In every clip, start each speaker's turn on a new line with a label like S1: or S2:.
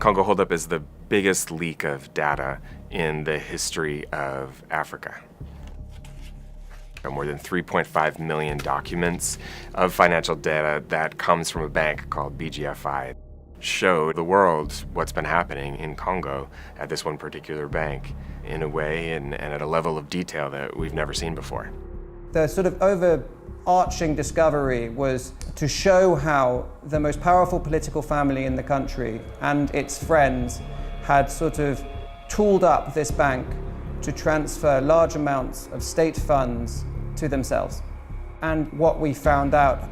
S1: Congo holdup is the biggest leak of data in the history of Africa. More than 3.5 million documents of financial data that comes from a bank called BGFI show the world what's been happening in Congo at this one particular bank in a way and at a level of detail that we've never seen before.
S2: The sort of overarching discovery was to show how the most powerful political family in the country and its friends had sort of tooled up this bank to transfer large amounts of state funds to themselves. And what we found out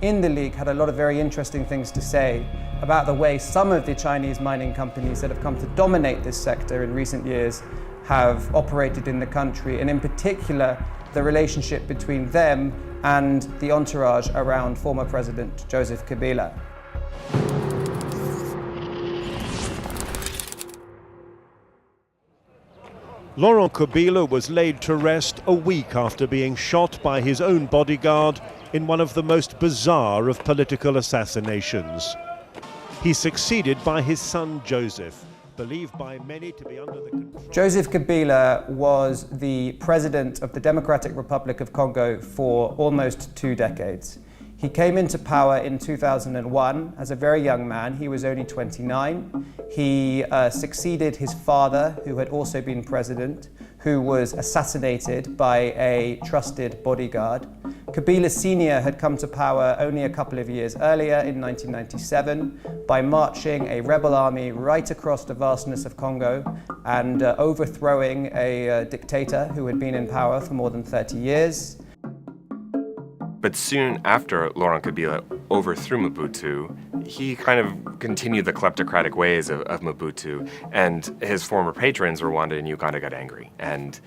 S2: in the leak had a lot of very interesting things to say about the way some of the Chinese mining companies that have come to dominate this sector in recent years have operated in the country, and in particular, the relationship between them and the entourage around former President Joseph Kabila.
S3: Laurent Kabila was laid to rest a week after being shot by his own bodyguard in one of the most bizarre of political assassinations. He's succeeded by his son Joseph, believed by many to be under the control.
S2: Joseph Kabila was the president of the Democratic Republic of Congo for almost 2 decades. He came into power in 2001 as a very young man. He was only 29. He succeeded his father, who had also been president, who was assassinated by a trusted bodyguard. Kabila Sr. had come to power only a couple of years earlier in 1997 by marching a rebel army right across the vastness of Congo and overthrowing a dictator who had been in power for more than 30 years.
S1: But soon after Laurent Kabila overthrew Mobutu, he kind of continued the kleptocratic ways of Mobutu, and his former patrons, Rwanda and Uganda, got angry, and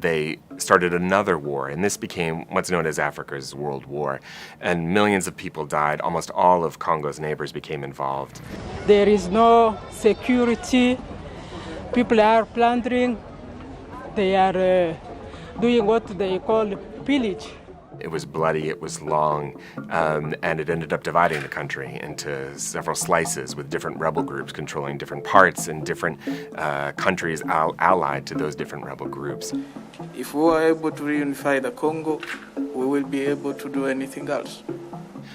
S1: they started another war, and this became what's known as Africa's World War, and millions of people died. Almost all of Congo's neighbors became involved.
S4: There is no security. People are plundering. They are doing what they call pillage.
S1: It was bloody, it was long, and it ended up dividing the country into several slices with different rebel groups controlling different parts and different countries allied to those different rebel groups.
S5: If we are able to reunify the Congo, we will be able to do anything else.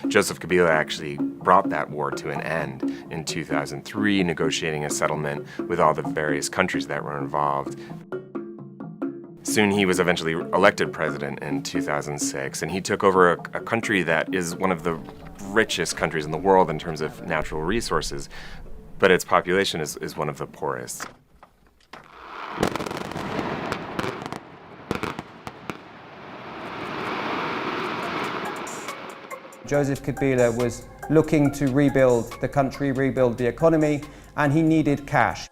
S1: Joseph Kabila actually brought that war to an end in 2003, negotiating a settlement with all the various countries that were involved. Soon he was eventually elected president in 2006, and he took over a country that is one of the richest countries in the world in terms of natural resources, but its population is one of the poorest.
S2: Joseph Kabila was looking to rebuild the country, rebuild the economy, and he needed cash.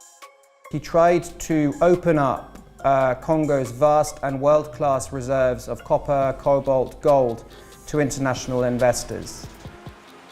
S2: He tried to open up Congo's vast and world-class reserves of copper, cobalt, gold to international investors.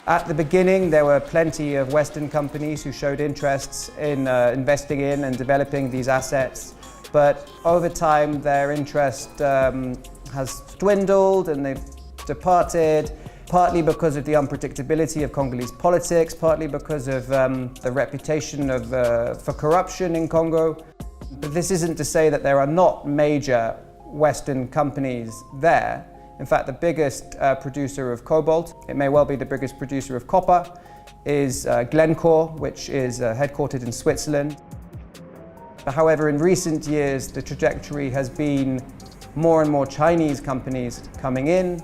S2: At the beginning, there were plenty of Western companies who showed interests in investing in and developing these assets, but over time their interest has dwindled and they've departed, partly because of the unpredictability of Congolese politics, partly because of the reputation for corruption in Congo. But this isn't to say that there are not major Western companies there. In fact, the biggest producer of cobalt, it may well be the biggest producer of copper, is Glencore, which is headquartered in Switzerland. However, in recent years, the trajectory has been more and more Chinese companies coming in.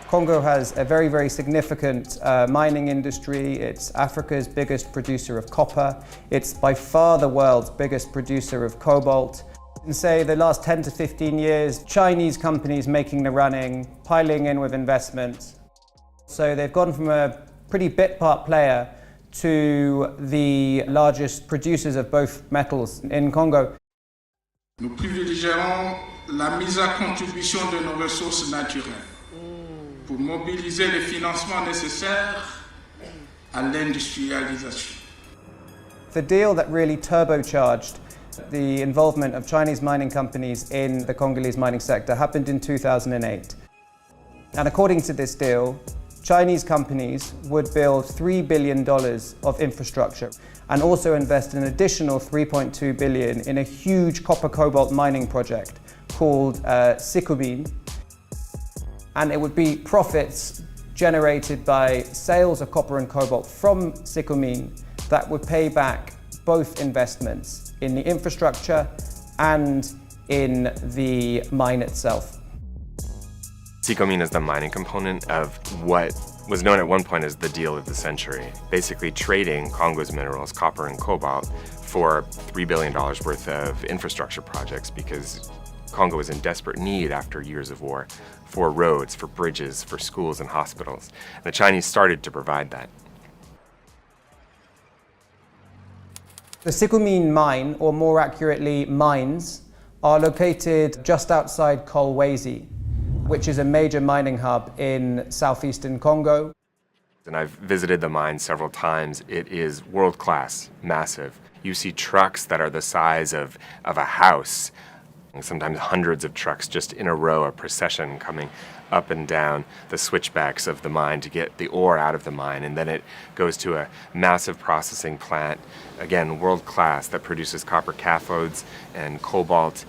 S2: Congo has a very, very significant mining industry. It's Africa's biggest producer of copper. It's by far the world's biggest producer of cobalt. In, say, the last 10 to 15 years, Chinese companies making the running, piling in with investments. So they've gone from a pretty bit-part player to the largest producers of both metals in Congo.
S6: Nous privilégierons la mise à contribution de nos ressources naturelles pour mobiliser les financements nécessaires à l'industrialisation.
S2: The deal that really turbocharged the involvement of Chinese mining companies in the Congolese mining sector happened in 2008. And according to this deal, Chinese companies would build $3 billion of infrastructure and also invest an additional $3.2 billion in a huge copper cobalt mining project called secretive. And it would be profits generated by sales of copper and cobalt from secretive that would pay back both investments in the infrastructure and in the mine itself.
S1: Secretive is the mining component of what was known at one point as the deal of the century, basically trading Congo's minerals, copper and cobalt, for $3 billion worth of infrastructure projects because Congo was in desperate need after years of war for roads, for bridges, for schools and hospitals. And the Chinese started to provide that.
S2: The secretive mine, or more accurately mines, are located just outside Kolwezi, which is a major mining hub in southeastern Congo.
S1: And I've visited the mine several times. It is world-class, massive. You see trucks that are the size of a house, and sometimes hundreds of trucks just in a row, a procession coming up and down the switchbacks of the mine to get the ore out of the mine. And then it goes to a massive processing plant, again, world-class, that produces copper cathodes and cobalt,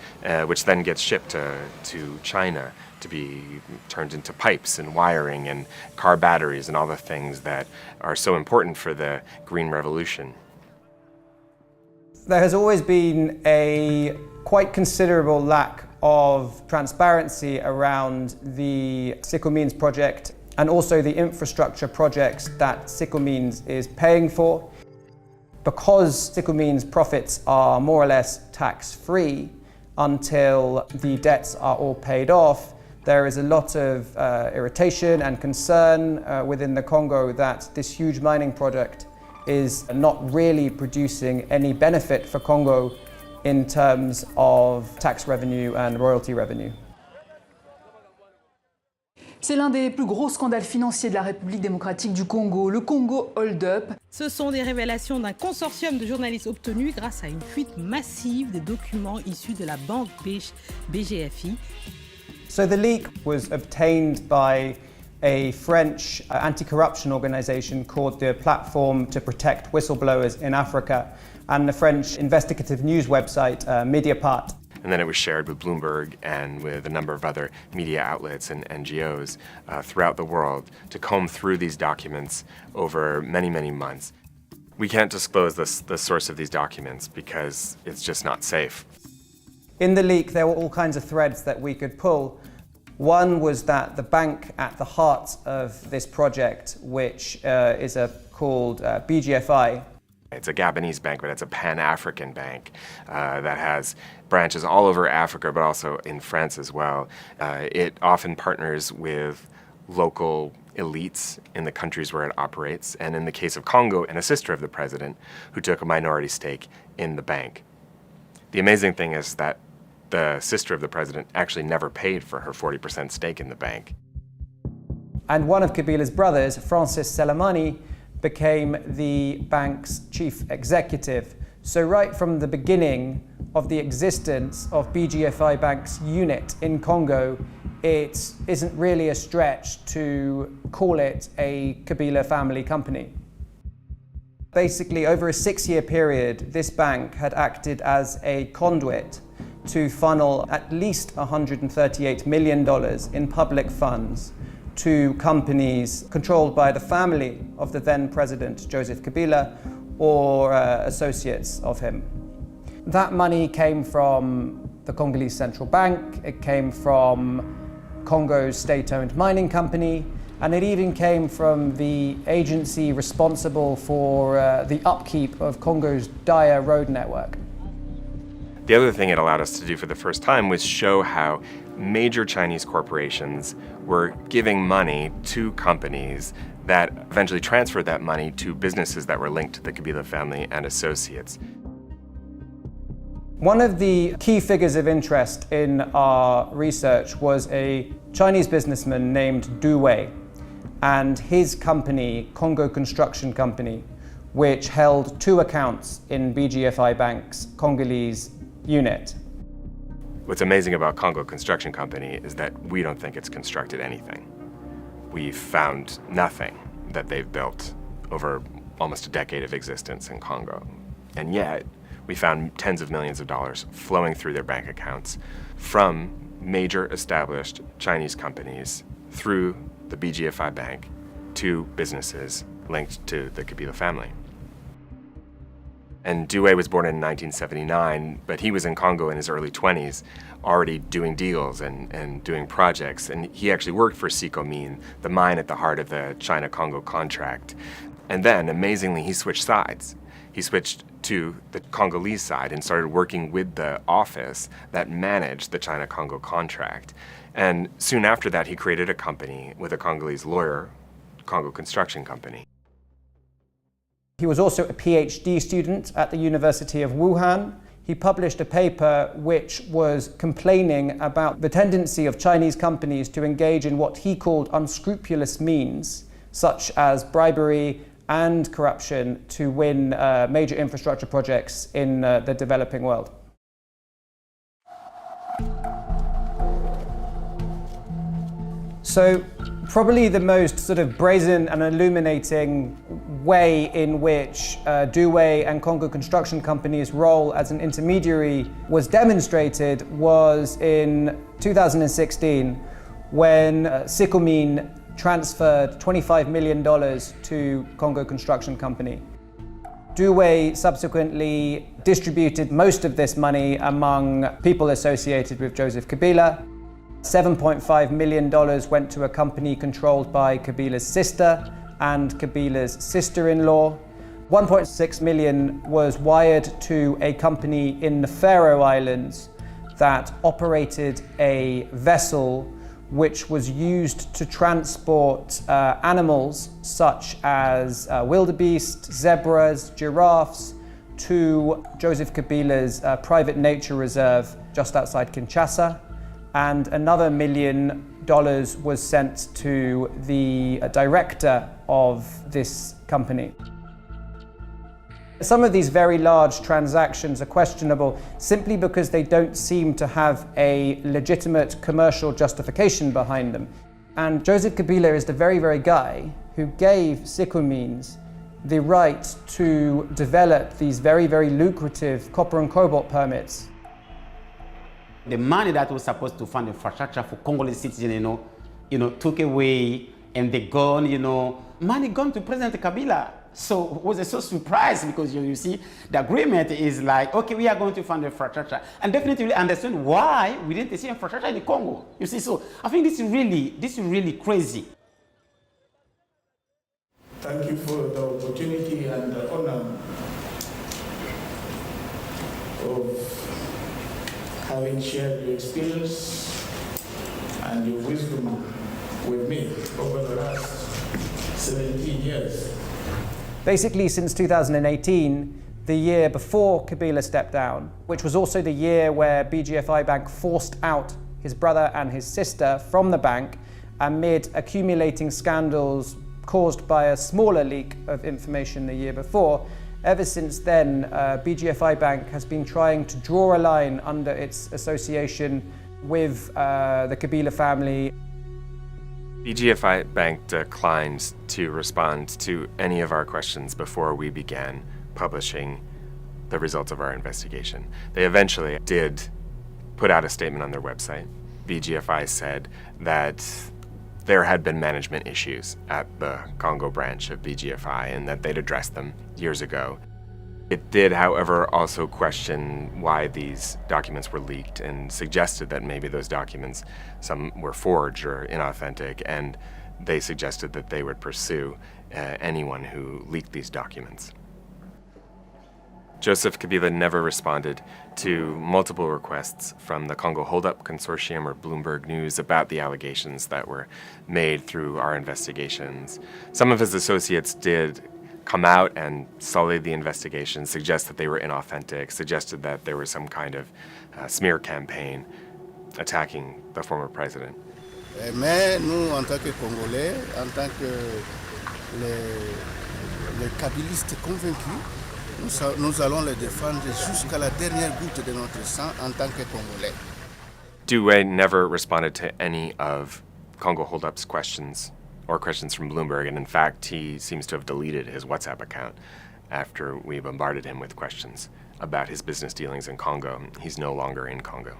S1: which then gets shipped to China to be turned into pipes and wiring and car batteries and all the things that are so important for the Green Revolution.
S2: There has always been a quite considerable lack of transparency around the Secretive project and also the infrastructure projects that Secretive is paying for. Because Secretive's profits are more or less tax-free until the debts are all paid off, there is a lot of irritation and concern within the Congo that this huge mining project is not really producing any benefit for Congo in terms of tax revenue and royalty revenue.
S7: C'est l'un des plus gros scandales financiers de la République démocratique du Congo, le Congo Hold-up.
S8: Ce sont des révélations d'un consortium de journalistes obtenues grâce à une fuite massive des documents issus de la banque BGFI.
S2: So the leak was obtained by a French anti-corruption organization called the Platform to Protect Whistleblowers in Africa and the French investigative news website Mediapart.
S1: And then it was shared with Bloomberg and with a number of other media outlets and NGOs throughout the world to comb through these documents over many, many months. We can't disclose the source of these documents because it's just not safe.
S2: In the leak, there were all kinds of threads that we could pull. One was that the bank at the heart of this project, which is called BGFI.
S1: It's a Gabonese bank, but it's a Pan-African bank that has branches all over Africa, but also in France as well. It often partners with local elites in the countries where it operates, and in the case of Congo, and a sister of the president who took a minority stake in the bank. The amazing thing is that the sister of the president actually never paid for her 40% stake in the bank.
S2: And one of Kabila's brothers, Francis Selemani, became the bank's chief executive. So right from the beginning of the existence of BGFI Bank's unit in Congo, it isn't really a stretch to call it a Kabila family company. Basically, over a 6-year period, this bank had acted as a conduit to funnel at least $138 million in public funds to companies controlled by the family of the then President Joseph Kabila or associates of him. That money came from the Congolese Central Bank, it came from Congo's state-owned mining company, and it even came from the agency responsible for the upkeep of Congo's dire road network.
S1: The other thing it allowed us to do for the first time was show how major Chinese corporations were giving money to companies that eventually transferred that money to businesses that were linked to the Kabila family and associates.
S2: One of the key figures of interest in our research was a Chinese businessman named Du Wei and his company, Congo Construction Company, which held 2 accounts in BGFI Bank's Congolese unit.
S1: What's amazing about Congo Construction Company is that we don't think it's constructed anything. we found nothing that they've built over almost a decade of existence in Congo. And yet, we found tens of millions of dollars flowing through their bank accounts from major established Chinese companies through the BGFI Bank to businesses linked to the Kabila family. And Dewey was born in 1979, but he was in Congo in his early 20s, already doing deals and doing projects. And he actually worked for Sicomine, the mine at the heart of the China-Congo contract. And then, amazingly, he switched sides. He switched to the Congolese side and started working with the office that managed the China-Congo contract. And soon after that, he created a company with a Congolese lawyer, Congo Construction Company.
S2: He was also a PhD student at the University of Wuhan. He published a paper which was complaining about the tendency of Chinese companies to engage in what he called unscrupulous means, such as bribery and corruption, to win major infrastructure projects in the developing world. So, probably the most sort of brazen and illuminating way in which Dewey and Congo Construction Company's role as an intermediary was demonstrated was in 2016 when Sicomine transferred $25 million to Congo Construction Company. Dewey subsequently distributed most of this money among people associated with Joseph Kabila. $7.5 million went to a company controlled by Kabila's sister and Kabila's sister-in-law. $1.6 million was wired to a company in the Faroe Islands that operated a vessel which was used to transport animals such as wildebeest, zebras, giraffes to Joseph Kabila's private nature reserve just outside Kinshasa. And another $1 million was sent to the director of this company. Some of these very large transactions are questionable simply because they don't seem to have a legitimate commercial justification behind them. And Joseph Kabila is the very, very guy who gave Sicomines the right to develop these very, very lucrative copper and cobalt permits.
S9: The money that was supposed to fund infrastructure for Congolese citizens, took away, and they gone, money gone to President Kabila. So was I so surprised because you see the agreement is like, okay, we are going to fund infrastructure, and definitely understand why we didn't see infrastructure in the Congo. You see, so I think this is really crazy.
S6: Thank you for the opportunity and the honor of having shared your experience and your wisdom with me over the last 17 years.
S2: Basically, since 2018, the year before Kabila stepped down, which was also the year where BGFI Bank forced out his brother and his sister from the bank amid accumulating scandals caused by a smaller leak of information the year before. Ever since then, BGFI Bank has been trying to draw a line under its association with the Kabila family.
S1: BGFI Bank declined to respond to any of our questions before we began publishing the results of our investigation. They eventually did put out a statement on their website. BGFI said that there had been management issues at the Congo branch of BGFI and that they'd addressed them years ago. It did, however, also question why these documents were leaked and suggested that maybe those documents, some were forged or inauthentic, and they suggested that they would pursue anyone who leaked these documents. Joseph Kabila never responded to multiple requests from the Congo Hold-Up Consortium or Bloomberg News about the allegations that were made through our investigations. Some of his associates did come out and sully the investigation, suggest that they were inauthentic, suggested that there was some kind of smear campaign attacking the former president.
S10: Mais nous, en tant que Congolais, en tant que les Kabilistes convaincus, nous allons les défendre jusqu'à la dernière goutte de notre sang en tant que Congolais.
S1: Dewey never responded to any of Congo Hold-Up's questions or questions from Bloomberg, and in fact, he seems to have deleted his WhatsApp account after we bombarded him with questions about his business dealings in Congo. He's no longer in Congo.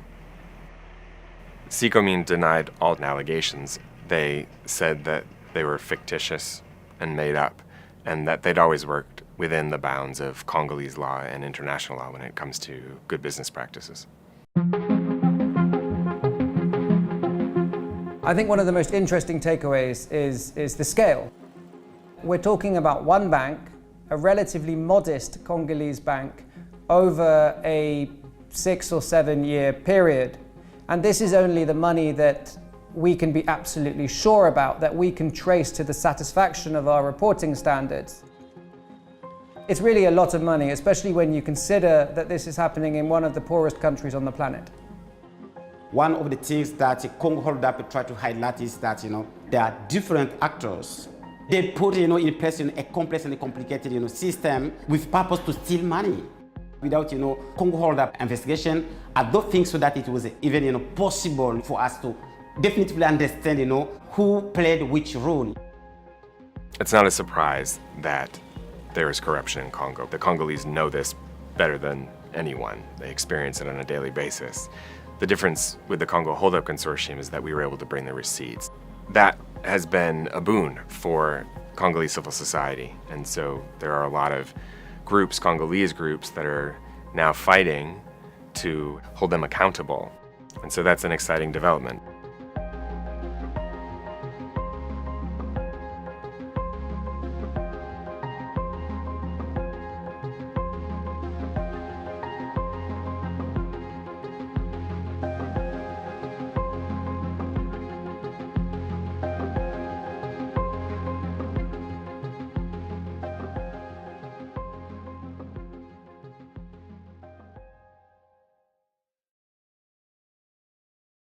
S1: CICOMIN denied all allegations. They said that they were fictitious and made up, and that they'd always worked within the bounds of Congolese law and international law when it comes to good business practices.
S2: I think one of the most interesting takeaways is the scale. We're talking about one bank, a relatively modest Congolese bank, over a 6 or 7 year period. And this is only the money that we can be absolutely sure about, that we can trace to the satisfaction of our reporting standards. It's really a lot of money, especially when you consider that this is happening in one of the poorest countries on the planet.
S9: One of the things that Congo Hold Up try to highlight is that, there are different actors. They put, in place a complex and a complicated, system with purpose to steal money. Without, Congo Hold Up investigation, I don't think so that it was even, possible for us to definitively understand, who played which role.
S1: It's not a surprise that there is corruption in Congo. The Congolese know this better than anyone. They experience it on a daily basis. The difference with the Congo Hold Up Consortium is that we were able to bring the receipts. That has been a boon for Congolese civil society. And so there are a lot of groups, Congolese groups, that are now fighting to hold them accountable. And so that's an exciting development.